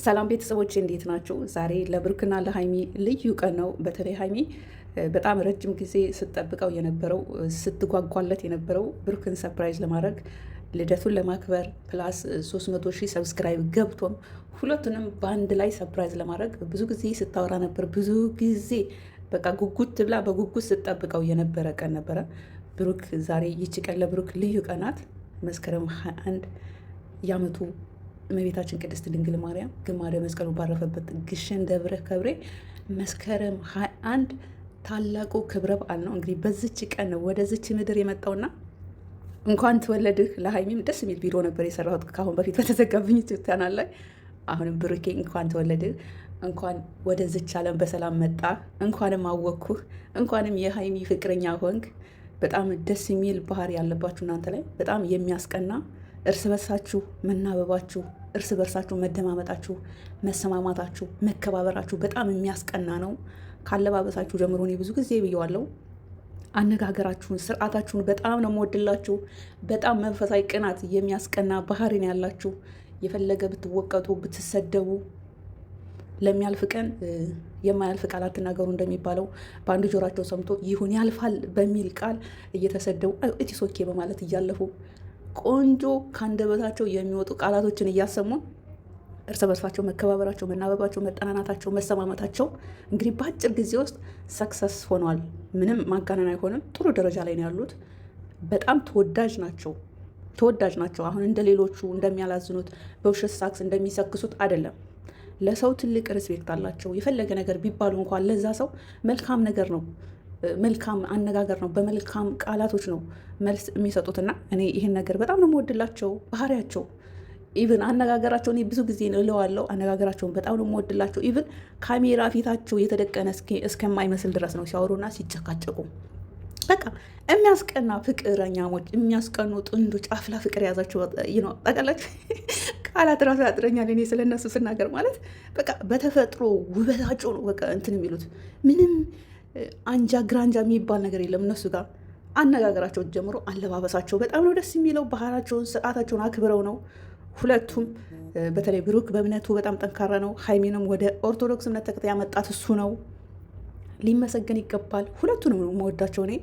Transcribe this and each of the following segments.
ሰላም ቤተሰቦች እንዴት ናቸው? ዛሬ ለብሩክና ለሀይሚ ልዩ ቀን ነው። በተለይ ሀይሚ በጣም ረጅም ጊዜ ስትጠብቀው የነበረው ስትጓጓለት የነበረው ብሩክን ሰርፕራይዝ ለማድረግ ልደቱን ለማክበር ፕላስ 300 ሺህ ሰብስክራይብ ገብቶም ሁለቱንም በአንድ ላይ ሰርፕራይዝ ለማድረግ ብዙ ጊዜ ስታወራ ነበር። ብዙ ጊዜ በቃ ጉጉት ብላ በጉጉት ስትጠብቀው የነበረ ቀን ነበረ። ብሩክ ዛሬ ይቺ ቀን ለብሩክ ልዩ ቀናት። መስከረም 21 የዓመቱ እመቤታችን ቅድስት ድንግል ማርያም ግማደ መስቀሉ ባረፈበት ግሸን ደብረ ከብሬ መስከረም 21 ታላቁ ክብረ በዓል ነው። እንግዲህ በዚች ቀን ወደዚች ምድር የመጣውና እንኳን ተወለድህ። ለሀይሚም ደስ የሚል ቪዲዮ ነበር የሰራሁት ከአሁን በፊት በተዘጋብኝ ቻናል ላይ። አሁንም ብሩኬ እንኳን ተወለድህ፣ እንኳን ወደዚች ዓለም በሰላም መጣ፣ እንኳንም አወቅኩህ፣ እንኳንም የሀይሚ ፍቅረኛ ሆንክ። በጣም ደስ የሚል ባህሪ ያለባችሁ እናንተ ላይ በጣም የሚያስቀና እርስ በርሳችሁ መናበባችሁ፣ እርስ በርሳችሁ መደማመጣችሁ፣ መሰማማታችሁ፣ መከባበራችሁ በጣም የሚያስቀና ነው። ካለባበሳችሁ ጀምሮ እኔ ብዙ ጊዜ ብየዋለሁ። አነጋገራችሁን፣ ስርዓታችሁን በጣም ነው የምወድላችሁ። በጣም መንፈሳዊ ቅናት የሚያስቀና ባህሪ ነው ያላችሁ። የፈለገ ብትወቀጡ ብትሰደቡ ለሚያልፍ ቀን የማያልፍ ቃል አትናገሩ እንደሚባለው በአንድ ጆሯቸው ሰምቶ ይሁን ያልፋል በሚል ቃል እየተሰደቡ እቲሶኬ በማለት እያለፉ ቆንጆ ከአንደበታቸው የሚወጡ ቃላቶችን እያሰሙን እርስ በርሳቸው መከባበራቸው፣ መናበባቸው፣ መጠናናታቸው፣ መሰማመታቸው እንግዲህ በአጭር ጊዜ ውስጥ ሰክሰስ ሆነዋል። ምንም ማጋነን አይሆንም። ጥሩ ደረጃ ላይ ነው ያሉት። በጣም ተወዳጅ ናቸው። አሁን እንደ ሌሎቹ እንደሚያላዝኑት በውሸት ሳክስ እንደሚሰክሱት አይደለም። ለሰው ትልቅ ሪስፔክት አላቸው። የፈለገ ነገር ቢባሉ እንኳን ለዛ ሰው መልካም ነገር ነው፣ መልካም አነጋገር ነው፣ በመልካም ቃላቶች ነው መልስ የሚሰጡትና እኔ ይህን ነገር በጣም ነው የምወድላቸው። ባህሪያቸው ኢቭን አነጋገራቸው እኔ ብዙ ጊዜ እለዋለሁ። አነጋገራቸውን በጣም ነው የምወድላቸው። ኢቭን ካሜራ ፊታቸው የተደቀነ እስከማይመስል ድረስ ነው ሲያወሩና ሲጨቃጨቁ። በቃ የሚያስቀና ፍቅረኛሞች፣ የሚያስቀኑ ጥንዶች፣ አፍላ ፍቅር የያዛቸው ጠቀላችሁ ቃላት ራሱ ያጥረኛል እኔ ስለነሱ ስናገር። ማለት በቃ በተፈጥሮ ውበታቸው ነው በቃ እንትን የሚሉት ምንም አንጃ ግራንጃ የሚባል ነገር የለም እነሱ ጋር። አነጋገራቸውን ጀምሮ አለባበሳቸው በጣም ነው ደስ የሚለው። ባህላቸውን፣ ስርዓታቸውን አክብረው ነው ሁለቱም። በተለይ ብሩክ በእምነቱ በጣም ጠንካራ ነው። ሀይሚንም ወደ ኦርቶዶክስ እምነት ተከታይ ያመጣት እሱ ነው። ሊመሰገን ይገባል። ሁለቱንም ነው የምወዳቸው እኔ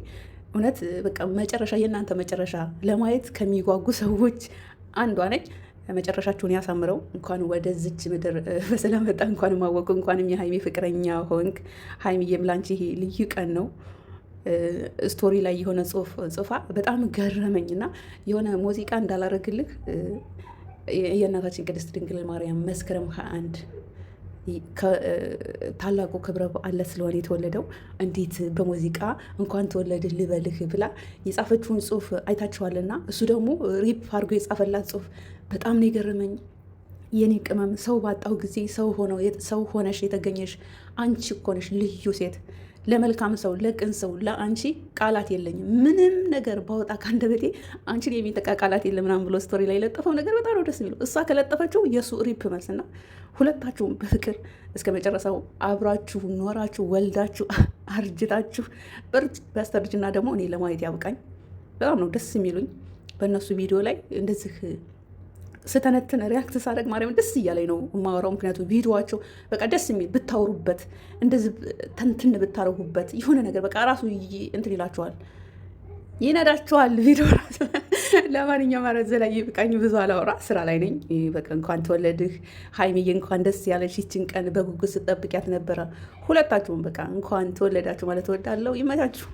እውነት። በቃ መጨረሻ የእናንተ መጨረሻ ለማየት ከሚጓጉ ሰዎች አንዷ ነኝ። መጨረሻችሁን ያሳምረው። እንኳን ወደዚች ምድር በሰላም መጣ፣ እንኳን ማወቁ፣ እንኳንም የሀይሚ ፍቅረኛ ሆንክ። ሀይሚዬም ላንቺ ይሄ ልዩ ቀን ነው። ስቶሪ ላይ የሆነ ጽሁፋ በጣም ገረመኝና የሆነ ሙዚቃ እንዳላረግልህ የእናታችን ቅድስት ድንግል ማርያም መስከረም 21 ታላቁ ክብረ በዓል ስለሆነ የተወለደው እንዴት በሙዚቃ እንኳን ተወለድህ ልበልህ ብላ የጻፈችውን ጽሁፍ አይታችኋልና እሱ ደግሞ ሪፕ አድርጎ የጻፈላት ጽሁፍ በጣም ነው የገረመኝ። የኔ ቅመም ሰው ባጣው ጊዜ ሰው ሆነሽ የተገኘሽ አንቺ እኮ ነሽ ልዩ ሴት። ለመልካም ሰው፣ ለቅን ሰው፣ ለአንቺ ቃላት የለኝም። ምንም ነገር ባወጣ ከአንደበቴ አንቺን የሚጠቃ ቃላት የለም ምናምን ብሎ ስቶሪ ላይ የለጠፈው ነገር በጣም ነው ደስ የሚለው። እሷ ከለጠፈችው የእሱ ሪፕ መልስና ሁለታችሁም በፍቅር እስከ መጨረሻው አብራችሁ ኖራችሁ ወልዳችሁ አርጅታችሁ በስተርጅና ደግሞ እኔ ለማየት ያብቃኝ። በጣም ነው ደስ የሚሉኝ በእነሱ ቪዲዮ ላይ እንደዚህ ስተነትን ሪያክት ሳደርግ ማርያም ደስ እያለኝ ነው የማወራው። ምክንያቱም ቪዲዮዋቸው በቃ ደስ የሚል ብታወሩበት፣ እንደዚህ ተንትን ብታረጉበት የሆነ ነገር በቃ ራሱ እንትን ይላችኋል፣ ይነዳችኋል ቪዲዮ ራሱ። ለማንኛውም አረዘ ላይ ይብቃኝ፣ ብዙ አላወራ፣ ስራ ላይ ነኝ። በቃ እንኳን ተወለድህ ሀይሚዬ፣ እንኳን ደስ ያለሽ። ይችን ቀን በጉጉት ስጠብቂያት ነበረ። ሁለታችሁም በቃ እንኳን ተወለዳችሁ ማለት እወዳለሁ። ይመቻችሁ።